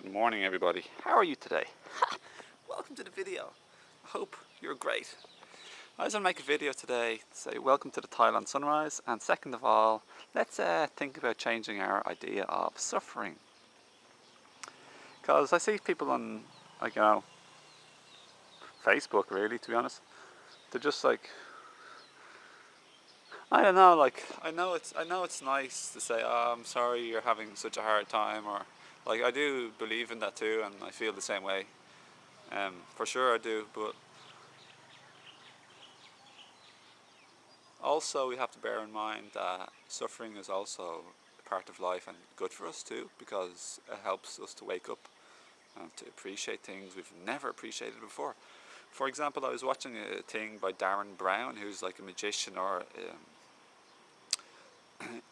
Good morning, everybody. How are you today? Welcome to the video. I hope you're great. I was going to make a video today to say welcome to the Thailand sunrise, and second of all, let's think about changing our idea of suffering. Because I see people on, Facebook, really, to be honest. They're just like, I don't know, I know it's nice to say, oh, I'm sorry you're having such a hard time, or like I do believe in that too, and I feel the same way. For sure I do, but also we have to bear in mind that suffering is also a part of life and good for us too, because it helps us to wake up and to appreciate things we've never appreciated before. For example, I was watching a thing by Darren Brown, who's like a magician or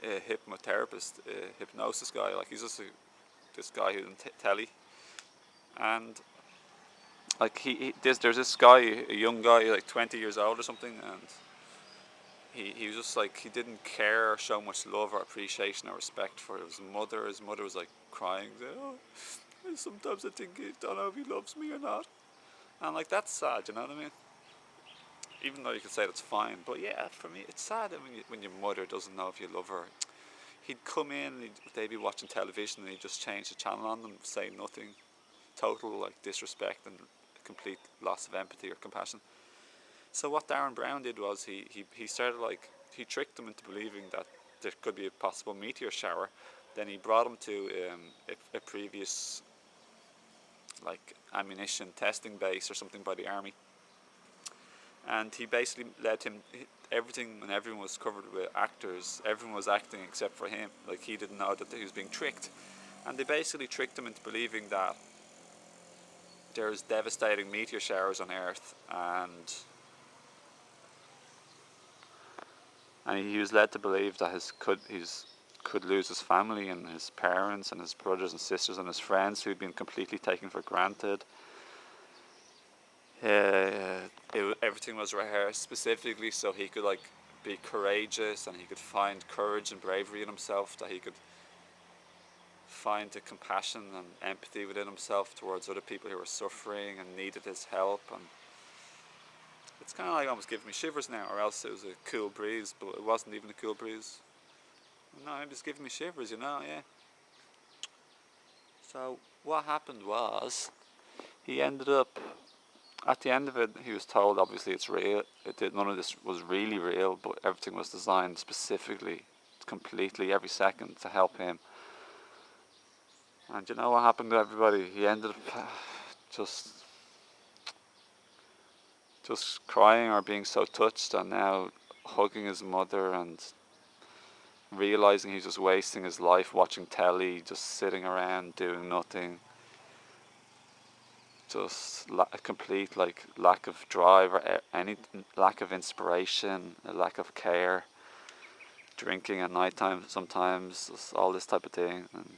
a hypnotherapist, a hypnosis guy. Like he's just this guy who's in telly, and like there's this guy, a young guy, like 20 years old or something, and he was just like, he didn't care or show much love or appreciation or respect for his mother. His mother was like crying, oh, sometimes I think I don't know if he loves me or not. And like, that's sad, you know what I mean? Even though you could say that's fine, but yeah, for me it's sad when your mother doesn't know if you love her. He'd come in and they'd be watching television and he'd just change the channel on them, say nothing, total like disrespect and complete loss of empathy or compassion. So what Darren Brown did was he started like, he tricked them into believing that there could be a possible meteor shower. Then he brought them to a previous like ammunition testing base or something by the army, and he basically let him, everything, and everyone was covered with actors. Everyone was acting except for him. Like, he didn't know that he was being tricked, and they basically tricked him into believing that there's devastating meteor showers on Earth, and he was led to believe that he could lose his family and his parents and his brothers and sisters and his friends who'd been completely taken for granted. Everything was rehearsed specifically so he could like be courageous, and he could find courage and bravery in himself, that he could find the compassion and empathy within himself towards other people who were suffering and needed his help. And it's kind of like almost giving me shivers now, or else it was a cool breeze, but it wasn't even a cool breeze. No, it was giving me shivers, yeah. So what happened was, he ended up, at the end of it, he was told, obviously it's real. None of this was really real, but everything was designed specifically, completely, every second to help him. And you know what happened to everybody? He ended up just crying or being so touched, and now hugging his mother and realizing he's just wasting his life watching telly, just sitting around doing nothing. Just a complete like lack of drive or any lack of inspiration, a lack of care, drinking at night time sometimes, just all this type of thing. And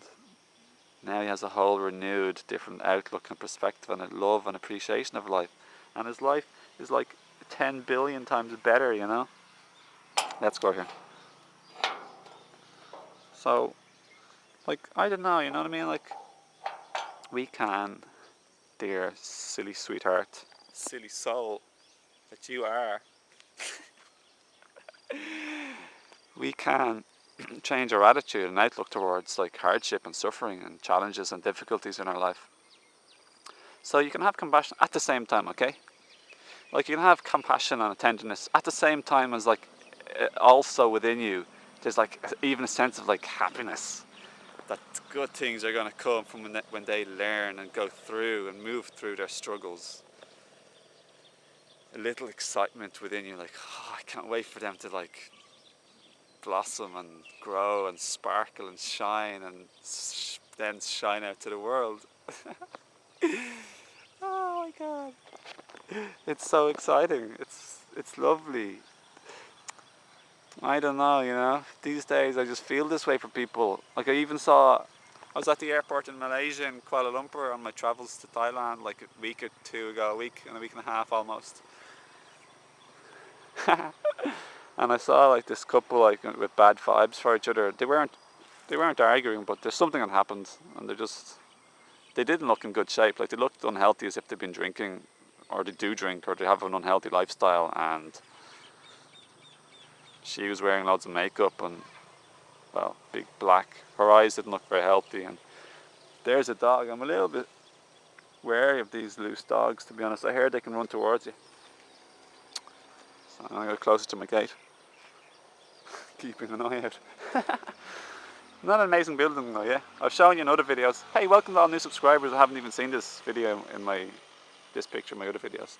now he has a whole renewed different outlook and perspective and a love and appreciation of life, and his life is like 10 billion times better, Let's go here. So like, I don't know, you know what I mean? Like, we can, dear silly sweetheart, silly soul that you are, we can change our attitude and outlook towards like hardship and suffering and challenges and difficulties in our life. So you can have compassion at the same time, okay? Like, you can have compassion and tenderness at the same time as like, also within you, there's like even a sense of like happiness, that good things are going to come from when they learn and go through and move through their struggles. A little excitement within you, like, oh, I can't wait for them to like blossom and grow and sparkle and shine, and then shine out to the world. Oh my god, it's so exciting. It's lovely. I don't know, these days I just feel this way for people. Like, I was at the airport in Malaysia, in Kuala Lumpur, on my travels to Thailand like a week or two ago, a week and a half almost. And I saw like this couple like with bad vibes for each other. They weren't arguing, but there's something that happened, and they didn't look in good shape. Like, they looked unhealthy, as if they've been drinking, or they do drink, or they have an unhealthy lifestyle. And she was wearing loads of makeup and, well, big black. Her eyes didn't look very healthy. And there's a dog. I'm a little bit wary of these loose dogs, to be honest. I heard they can run towards you. So I'm going to go closer to my gate, keeping an eye out. Not an amazing building though, yeah. I've shown you in other videos. Hey, welcome to all new subscribers. I haven't even seen this video in this picture in my other videos.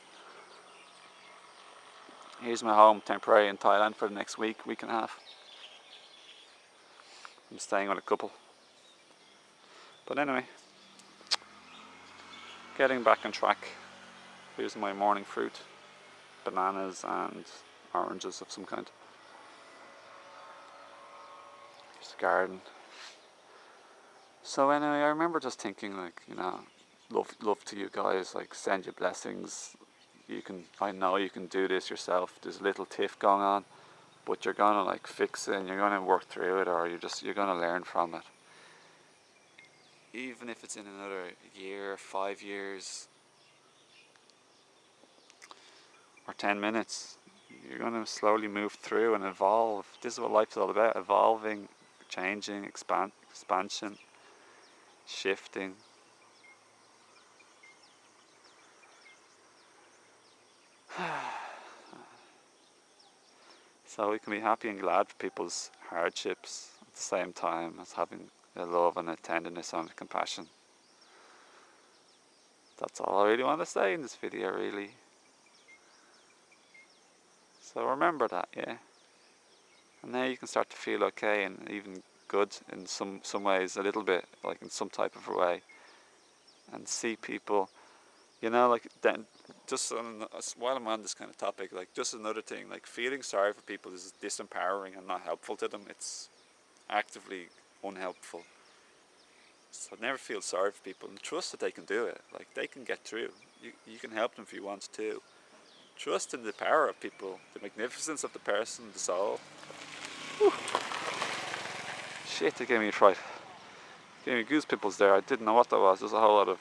Here's my home, temporary in Thailand for the next week and a half. I'm staying with a couple. But anyway, getting back on track. Here's my morning fruit. Bananas and oranges of some kind. Here's the garden. So anyway, I remember just thinking, like, you know, love to you guys, like, send you blessings. I know you can do this yourself. There's a little tiff going on, but you're gonna, like, fix it, and you're gonna work through it, or you're gonna learn from it. Even if it's in another year, 5 years, or 10 minutes, you're gonna slowly move through and evolve. This is what life's all about: evolving, changing, expansion, shifting. So we can be happy and glad for people's hardships at the same time as having a love and a tenderness and a compassion. That's all I really want to say in this video, really. So remember that, yeah. And now you can start to feel okay and even good in some ways, a little bit, like in some type of a way. And see people, you know, like, then, just while I'm on this kind of topic, like, just another thing, like, feeling sorry for people is disempowering and not helpful to them. It's actively unhelpful. So never feel sorry for people, and trust that they can do it. Like, they can get through. You can help them if you want to. Trust in the power of people, the magnificence of the person, the soul. Whew. Shit, it gave me a fright. It gave me goose pimples there. I didn't know what that was. There's a whole lot of...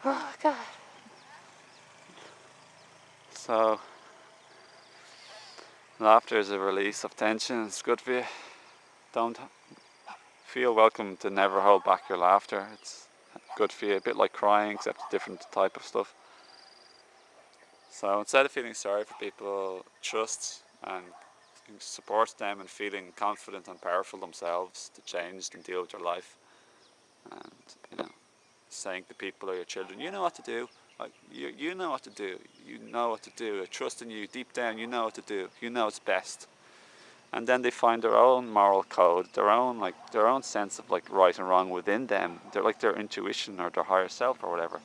Oh God. So, laughter is a release of tension. It's good for you. Don't feel welcome to never hold back your laughter. It's good for you. A bit like crying, except a different type of stuff. So instead of feeling sorry for people, trust and support them in feeling confident and powerful themselves to change and deal with their life. And, you know, saying to people or your children, you know what to do. You know what to do. You know what to do. I trust in you. Deep down, you know what to do. You know it's best. And then they find their own moral code, their own sense of, like, right and wrong within them. They're like their intuition or their higher self or whatever.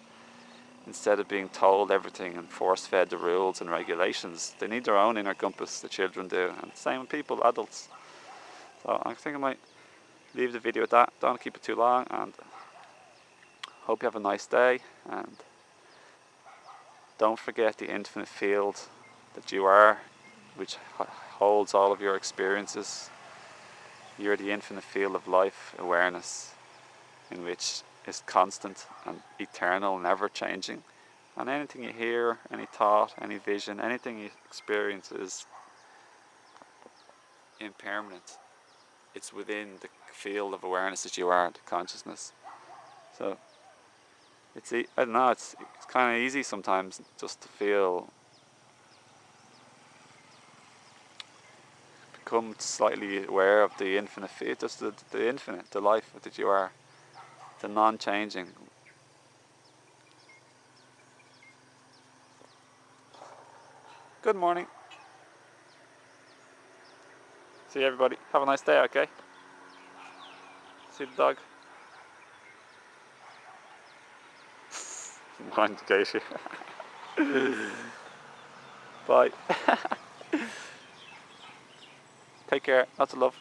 Instead of being told everything and force-fed the rules and regulations, they need their own inner compass. The children do, and same with people, adults. So I think I might leave the video at that. Don't want to keep it too long, and hope you have a nice day. And don't forget the infinite field that you are, which holds all of your experiences. You're the infinite field of life awareness, in which is constant and eternal, never changing. And anything you hear, any thought, any vision, anything you experience is impermanent. It's within the field of awareness that you are, the consciousness. So I don't know, it's kind of easy sometimes just to become slightly aware of the infinite field, just the infinite, the life that you are, the non-changing. Good morning. See everybody. Have a nice day, okay? See the dog. Mind the gate here. Bye. Take care. Lots of love.